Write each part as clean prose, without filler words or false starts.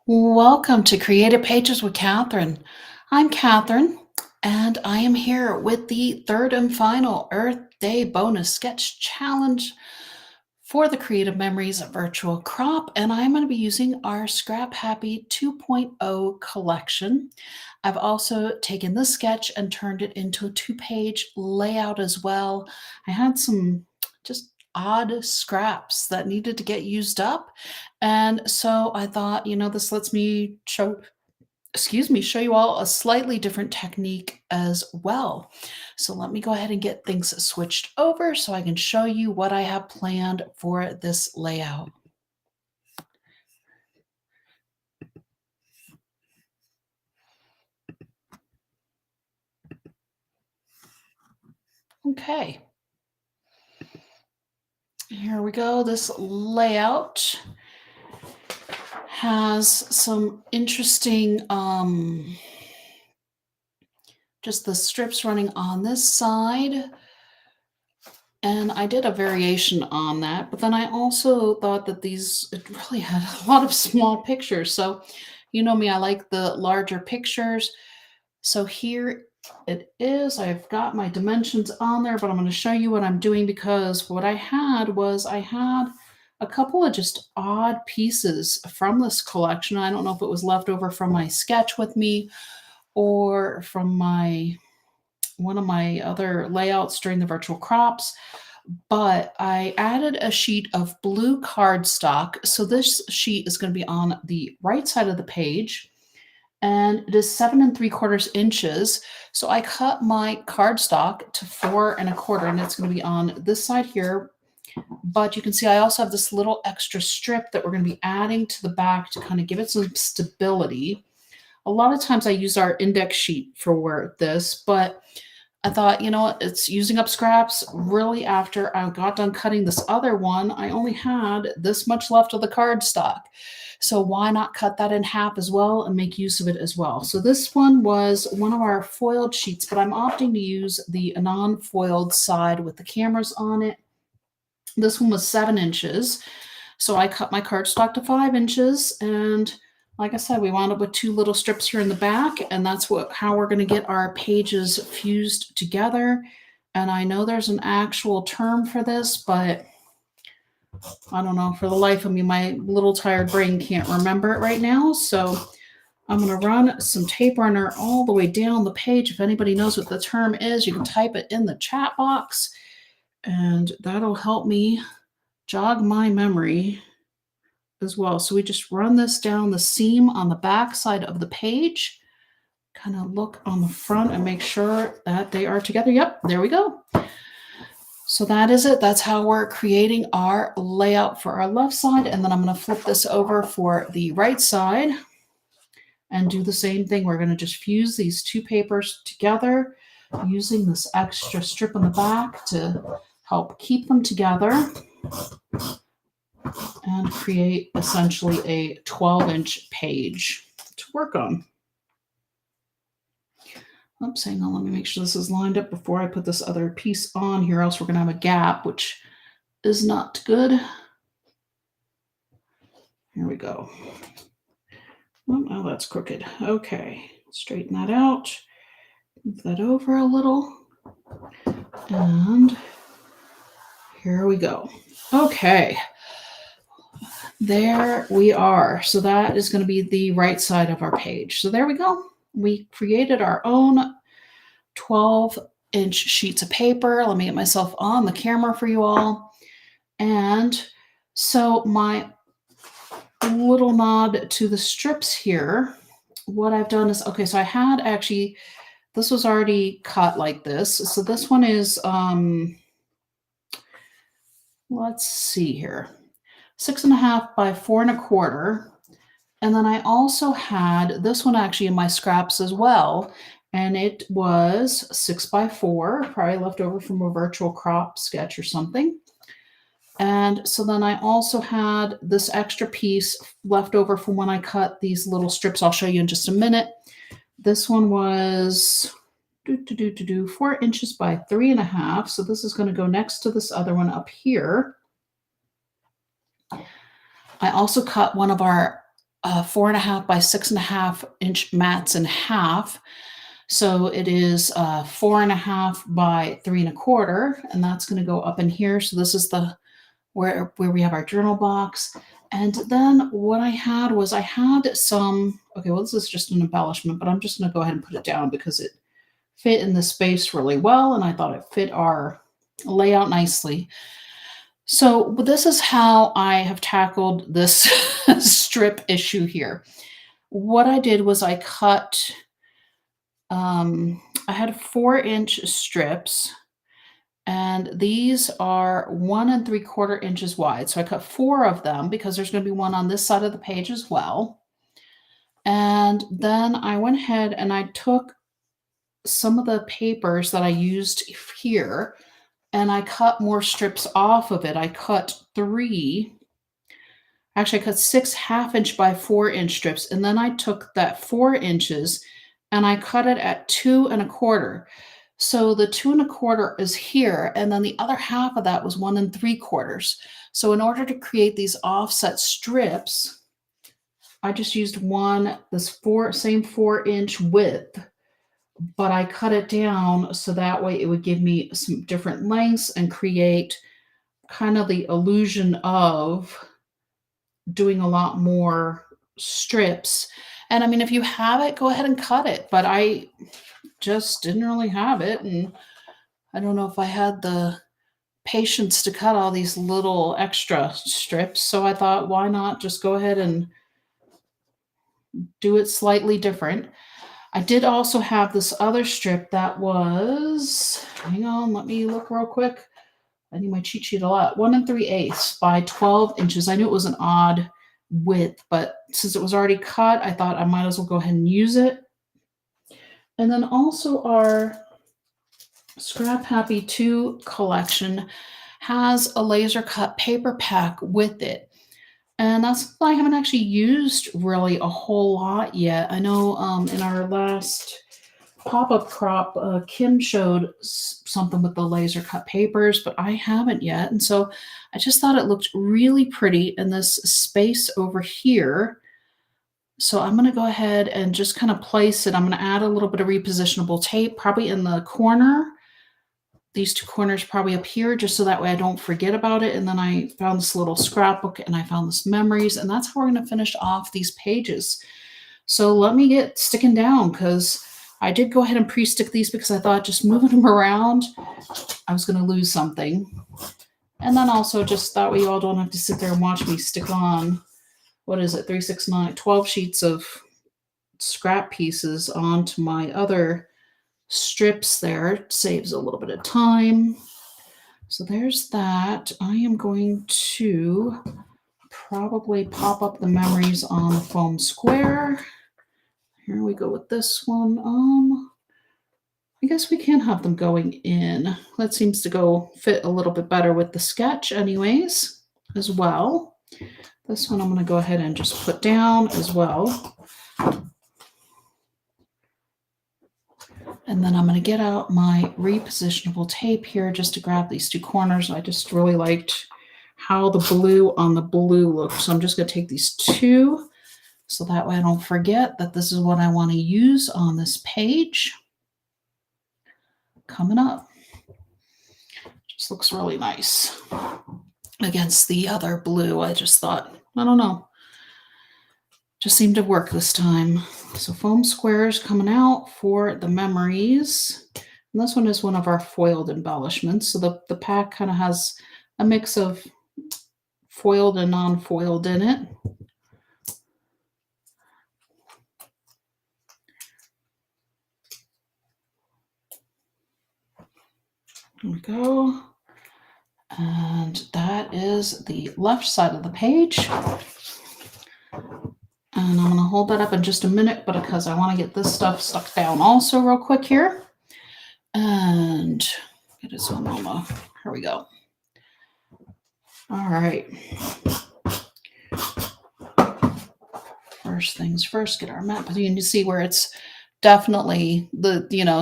Welcome to Creative Pages with Catherine. I'm Catherine, and I am here with the third and final Earth Day bonus sketch challenge for the Creative Memories virtual crop. And I'm going to be using our Scrap Happy 2.0 collection. I've also taken this sketch and turned it into a two-page layout as well. I had some just odd scraps that needed to get used up. And so I thought, this lets me show you all a slightly different technique as well. So let me go ahead and get things switched over so I can show you what I have planned for this layout. Okay, here we go. This layout has some interesting just the strips running on this side. And I did a variation on that, but then I also thought that it really had a lot of small pictures. So, you know me, I like the larger pictures. So here it is. I've got my dimensions on there, but I'm going to show you what I'm doing because what I had a couple of just odd pieces from this collection. I don't know if it was left over from my sketch with me or from my one of my other layouts during the virtual crops, but I added a sheet of blue cardstock. So this sheet is going to be on the right side of the page and it is 7 3/4 inches. So I cut my cardstock to 4 1/4, and it's going to be on this side here. But you can see I also have this little extra strip that we're going to be adding to the back to kind of give it some stability. A lot of times I use our index sheet for this, but I thought, you know what, it's using up scraps. Really, after I got done cutting this other one, I only had this much left of the cardstock. So why not cut that in half as well and make use of it as well? So this one was one of our foiled sheets, but I'm opting to use the non-foiled side with the cameras on it. This one was 7 inches. So I cut my cardstock to 5 inches, and like I said, we wound up with two little strips here in the back, and that's how we're going to get our pages fused together. And I know there's an actual term for this, but I don't know. For the life of me, my little tired brain can't remember it right now. So I'm going to run some tape runner all the way down the page. If anybody knows what the term is, you can type it in the chat box, and that'll help me jog my memory as well. So we just run this down the seam on the back side of the page, kind of look on the front and make sure that they are together. Yep, there we go. So that is it. That's how we're creating our layout for our left side. And then I'm going to flip this over for the right side and do the same thing. We're going to just fuse these two papers together using this extra strip in the back to help keep them together and create essentially a 12-inch page to work on. Oops, hang on, let me make sure this is lined up before I put this other piece on here, else we're going to have a gap, which is not good. Here we go. Oh, that's crooked. Okay, straighten that out. Move that over a little. And here we go. Okay. There we are. So that is going to be the right side of our page. So there we go. We created our own 12-inch sheets of paper. Let me get myself on the camera for you all. And so my little nod to the strips here, what I've done is, okay, so I had actually, this was already cut like this. So this one is, let's see here, 6.5 by 4 1/4. And then I also had this one actually in my scraps as well. And it was 6 by 4, probably left over from a virtual crop sketch or something. And so then I also had this extra piece left over from when I cut these little strips. I'll show you in just a minute. This one was 4 inches by 3.5. So this is going to go next to this other one up here. I also cut one of our 4.5 by 6.5 inch mats in half. So it is 4.5 by 3.25, and that's going to go up in here. So this is the where we have our journal box. And then what I had was I had some, okay, well, this is just an embellishment, but I'm just going to go ahead and put it down because it fit in the space really well, and I thought it fit our layout nicely. So this is how I have tackled this strip issue here. What I did was I cut, I had 4-inch strips, and these are 1 3/4 inches wide. So I cut 4 of them because there's going to be one on this side of the page as well. And then I went ahead and I took some of the papers that I used here and I cut more strips off of it. I cut 3, actually, I cut 6 1/2 inch by 4-inch strips. And then I took that 4 inches and I cut it at 2 1/4. So the 2 1/4 is here, and then the other half of that was 1 3/4. So in order to create these offset strips, I just used same 4-inch width, but I cut it down so that way it would give me some different lengths and create kind of the illusion of doing a lot more strips. And I mean, if you have it, go ahead and cut it, but I just didn't really have it, and I don't know if I had the patience to cut all these little extra strips. So I thought, why not just go ahead and do it slightly different. I did also have this other strip that was, hang on, let me look real quick. I need my cheat sheet a lot. 1 3/8 by 12 inches. I knew it was an odd width, but since it was already cut, I thought I might as well go ahead and use it. And then also our Scrap Happy 2 collection has a laser cut paper pack with it. And that's something I haven't actually used really a whole lot yet. I know in our last pop-up crop, Kim showed something with the laser cut papers, but I haven't yet. And so I just thought it looked really pretty in this space over here. So I'm going to go ahead and just kind of place it. I'm going to add a little bit of repositionable tape, probably in the corner. These 2 corners probably up here, just so that way I don't forget about it. And then I found this little scrapbook and I found this memories, and that's how we're going to finish off these pages. So let me get sticking down, because I did go ahead and pre-stick these because I thought just moving them around, I was going to lose something. And then also just that way you all don't have to sit there and watch me stick on, what is it, 3, 6, 9, 12 sheets of scrap pieces onto my other strips there. It saves a little bit of time. So there's that. I am going to probably pop up the memories on the foam square. Here we go with this one. I guess we can have them going in. That seems to go fit a little bit better with the sketch anyways, as well. This one I'm going to go ahead and just put down as well. And then I'm going to get out my repositionable tape here just to grab these 2 corners. I just really liked how the blue on the blue looked. So I'm just going to take these 2 so that way I don't forget that this is what I want to use on this page. Coming up. Just looks really nice against the other blue. I just thought, I don't know, just seemed to work this time. So foam squares coming out for the memories. And this one is one of our foiled embellishments. So the pack kind of has a mix of foiled and non-foiled in it. There we go. And that is the left side of the page. And I'm going to hold that up in just a minute, but because I want to get this stuff stuck down also real quick here. And get it so normal. Here we go. All right. First things first, get our map. You can see where it's definitely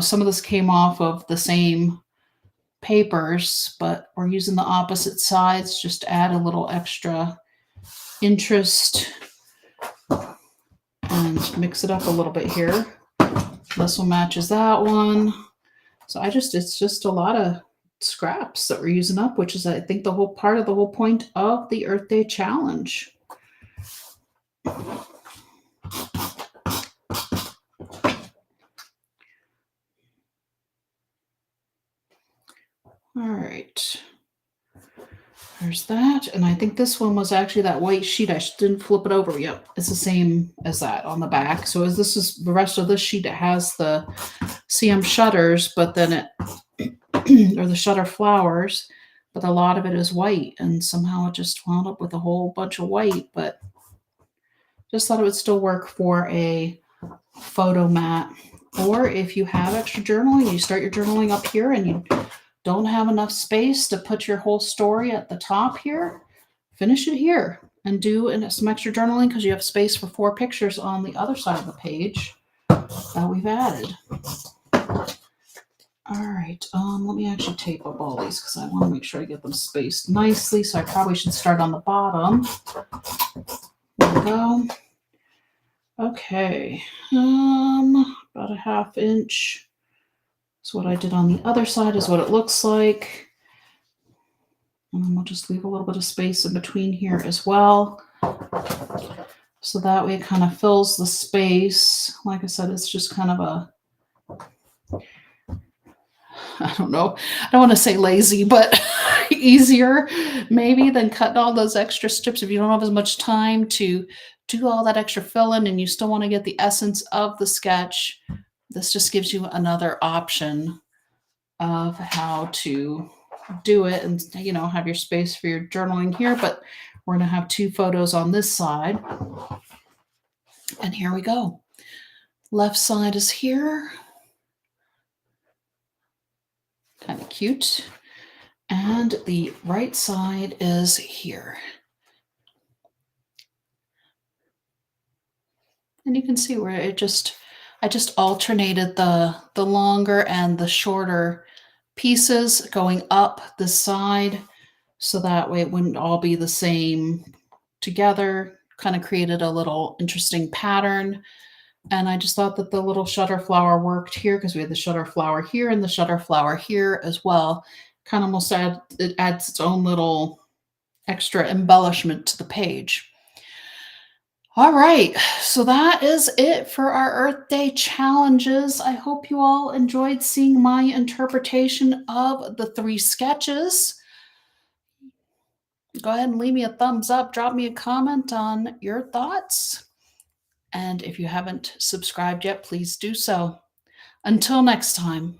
some of this came off of the same papers, but we're using the opposite sides just to add a little extra interest and mix it up a little bit here. This one matches that one. So it's just a lot of scraps that we're using up, which is, I think, the whole part of the whole point of the Earth Day Challenge. All right. There's that. And I think this one was actually that white sheet. I didn't flip it over. Yep. It's the same as that on the back. So as this is the rest of this sheet, it has the CM shutters, but then it, or the shutter flowers, but a lot of it is white. And somehow it just wound up with a whole bunch of white, but just thought it would still work for a photo mat. Or if you have extra journaling, you start your journaling up here and you don't have enough space to put your whole story at the top here, finish it here and do some extra journaling because you have space for 4 pictures on the other side of the page that we've added. All right, let me actually tape up all these because I want to make sure I get them spaced nicely. So I probably should start on the bottom. There we go. Okay, about a 1/2 inch. So what I did on the other side is what it looks like. And then we'll just leave a little bit of space in between here as well. So that way it kind of fills the space. Like I said, it's just kind of a, I don't know, I don't want to say lazy, but easier maybe than cutting all those extra strips if you don't have as much time to do all that extra fill-in and you still want to get the essence of the sketch. This just gives you another option of how to do it and, you know, have your space for your journaling here, but we're going to have 2 photos on this side. And here we go. Left side is here. Kind of cute. And the right side is here. And you can see where I just alternated the longer and the shorter pieces going up the side so that way it wouldn't all be the same together. Kind of created a little interesting pattern. And I just thought that the little shutter flower worked here because we had the shutter flower here and the shutter flower here as well. Kind of almost it adds its own little extra embellishment to the page. All right, so that is it for our Earth Day challenges. I hope you all enjoyed seeing my interpretation of the 3 sketches. Go ahead and leave me a thumbs up, drop me a comment on your thoughts. And if you haven't subscribed yet, please do so. Until next time.